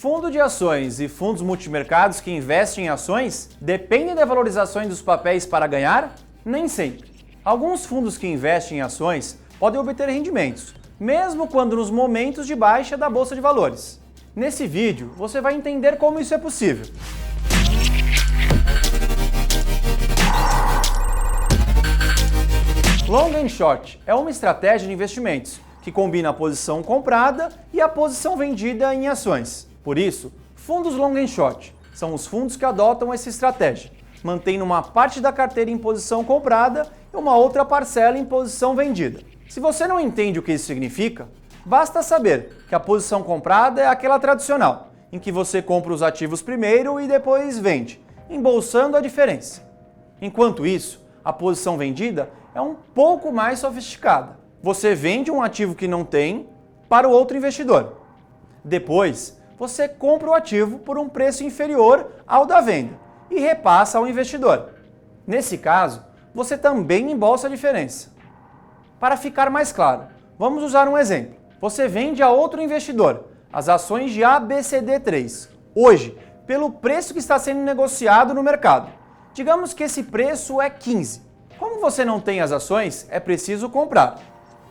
Fundo de ações e fundos multimercados que investem em ações dependem da valorização dos papéis para ganhar? Nem sempre. Alguns fundos que investem em ações podem obter rendimentos, mesmo quando nos momentos de baixa da bolsa de valores. Nesse vídeo, você vai entender como isso é possível. Long and Short é uma estratégia de investimentos que combina a posição comprada e a posição vendida em ações. Por isso, fundos Long and Short são os fundos que adotam essa estratégia, mantendo uma parte da carteira em posição comprada e uma outra parcela em posição vendida. Se você não entende o que isso significa, basta saber que a posição comprada é aquela tradicional, em que você compra os ativos primeiro e depois vende, embolsando a diferença. Enquanto isso, a posição vendida é um pouco mais sofisticada. Você vende um ativo que não tem para o outro investidor. Depois, você compra o ativo por um preço inferior ao da venda e repassa ao investidor. Nesse caso, você também embolsa a diferença. Para ficar mais claro, vamos usar um exemplo. Você vende a outro investidor as ações de ABCD3, hoje, pelo preço que está sendo negociado no mercado. Digamos que esse preço é 15. Como você não tem as ações, é preciso comprar.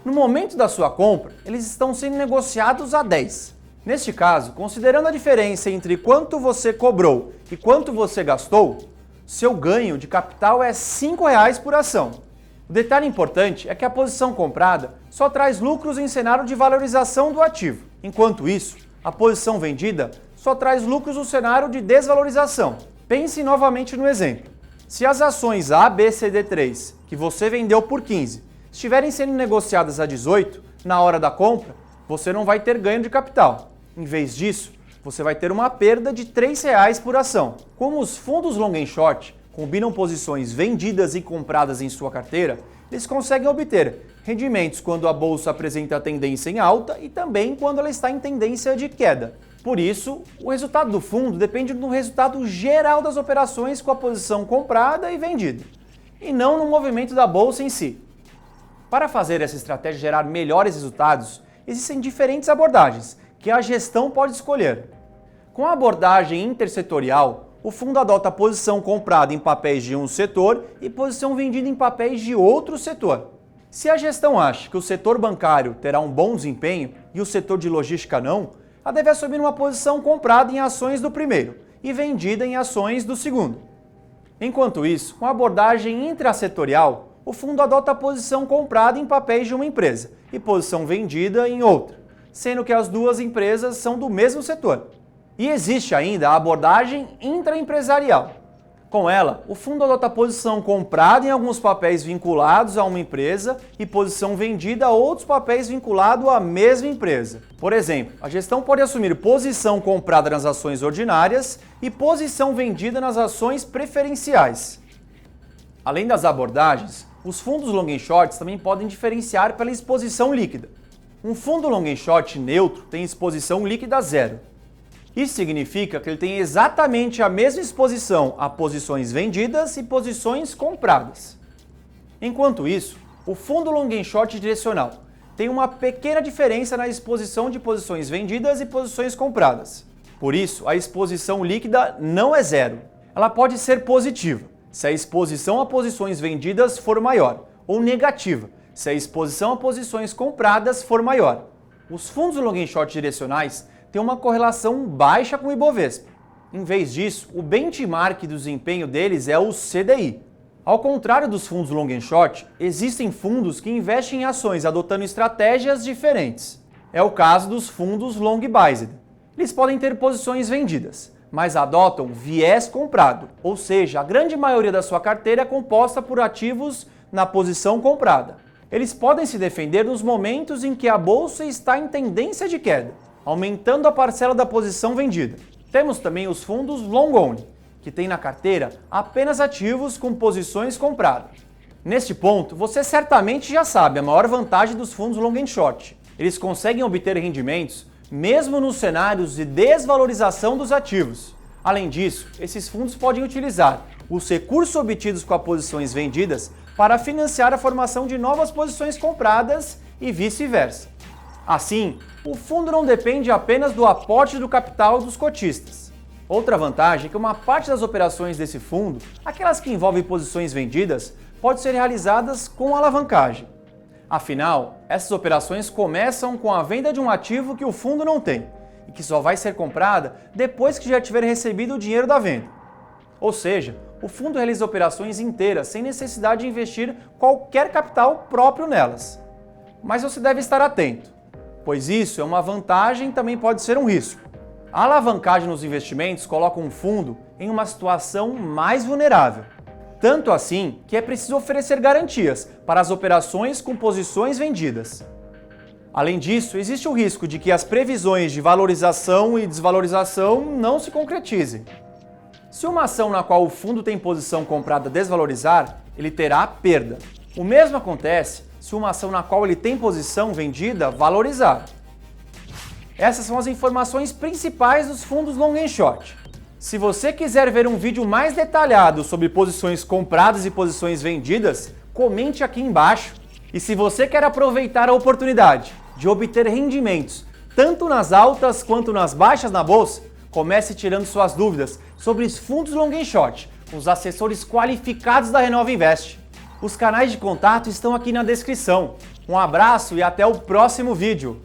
No momento da sua compra, eles estão sendo negociados a 10. Neste caso, considerando a diferença entre quanto você cobrou e quanto você gastou, seu ganho de capital é R$ 5,00 por ação. O detalhe importante é que a posição comprada só traz lucros em cenário de valorização do ativo. Enquanto isso, a posição vendida só traz lucros no cenário de desvalorização. Pense novamente no exemplo. Se as ações ABCD3 que você vendeu por 15 estiverem sendo negociadas a 18 na hora da compra, você não vai ter ganho de capital. Em vez disso, você vai ter uma perda de R$ 3,00 por ação. Como os fundos Long and Short combinam posições vendidas e compradas em sua carteira, eles conseguem obter rendimentos quando a bolsa apresenta tendência em alta e também quando ela está em tendência de queda. Por isso, o resultado do fundo depende do resultado geral das operações com a posição comprada e vendida, e não no movimento da bolsa em si. Para fazer essa estratégia gerar melhores resultados, existem diferentes abordagens que a gestão pode escolher. Com a abordagem intersetorial, o fundo adota a posição comprada em papéis de um setor e posição vendida em papéis de outro setor. Se a gestão acha que o setor bancário terá um bom desempenho e o setor de logística não, ela deve assumir uma posição comprada em ações do primeiro e vendida em ações do segundo. Enquanto isso, com a abordagem intrasetorial, o fundo adota a posição comprada em papéis de uma empresa e posição vendida em outra, sendo que as duas empresas são do mesmo setor. E existe ainda a abordagem intraempresarial. Com ela, o fundo adota a posição comprada em alguns papéis vinculados a uma empresa e posição vendida a outros papéis vinculados à mesma empresa. Por exemplo, a gestão pode assumir posição comprada nas ações ordinárias e posição vendida nas ações preferenciais. Além das abordagens, os fundos Long and Short também podem diferenciar pela exposição líquida. Um fundo Long and Short neutro tem exposição líquida zero. Isso significa que ele tem exatamente a mesma exposição a posições vendidas e posições compradas. Enquanto isso, o fundo Long and Short direcional tem uma pequena diferença na exposição de posições vendidas e posições compradas. Por isso, a exposição líquida não é zero. Ela pode ser positiva, se a exposição a posições vendidas for maior, ou negativa, se a exposição a posições compradas for maior. Os fundos Long and Short direcionais têm uma correlação baixa com o Ibovespa. Em vez disso, o benchmark do desempenho deles é o CDI. Ao contrário dos fundos Long and Short, existem fundos que investem em ações adotando estratégias diferentes. É o caso dos fundos Long Biased. Eles podem ter posições vendidas, mas adotam viés comprado, ou seja, a grande maioria da sua carteira é composta por ativos na posição comprada. Eles podem se defender nos momentos em que a bolsa está em tendência de queda, aumentando a parcela da posição vendida. Temos também os fundos Long Only, que têm na carteira apenas ativos com posições compradas. Neste ponto, você certamente já sabe a maior vantagem dos fundos Long and Short. Eles conseguem obter rendimentos mesmo nos cenários de desvalorização dos ativos. Além disso, esses fundos podem utilizar os recursos obtidos com as posições vendidas para financiar a formação de novas posições compradas e vice-versa. Assim, o fundo não depende apenas do aporte do capital dos cotistas. Outra vantagem é que uma parte das operações desse fundo, aquelas que envolvem posições vendidas, pode ser realizadas com alavancagem. Afinal, essas operações começam com a venda de um ativo que o fundo não tem e que só vai ser comprada depois que já tiver recebido o dinheiro da venda. Ou seja, o fundo realiza operações inteiras sem necessidade de investir qualquer capital próprio nelas. Mas você deve estar atento, pois isso é uma vantagem e também pode ser um risco. A alavancagem nos investimentos coloca um fundo em uma situação mais vulnerável. Tanto assim que é preciso oferecer garantias para as operações com posições vendidas. Além disso, existe o risco de que as previsões de valorização e desvalorização não se concretizem. Se uma ação na qual o fundo tem posição comprada desvalorizar, ele terá perda. O mesmo acontece se uma ação na qual ele tem posição vendida valorizar. Essas são as informações principais dos fundos long and short. Se você quiser ver um vídeo mais detalhado sobre posições compradas e posições vendidas, comente aqui embaixo. E se você quer aproveitar a oportunidade de obter rendimentos tanto nas altas quanto nas baixas na bolsa, comece tirando suas dúvidas sobre os fundos long and short com os assessores qualificados da Renova Invest. Os canais de contato estão aqui na descrição. Um abraço e até o próximo vídeo!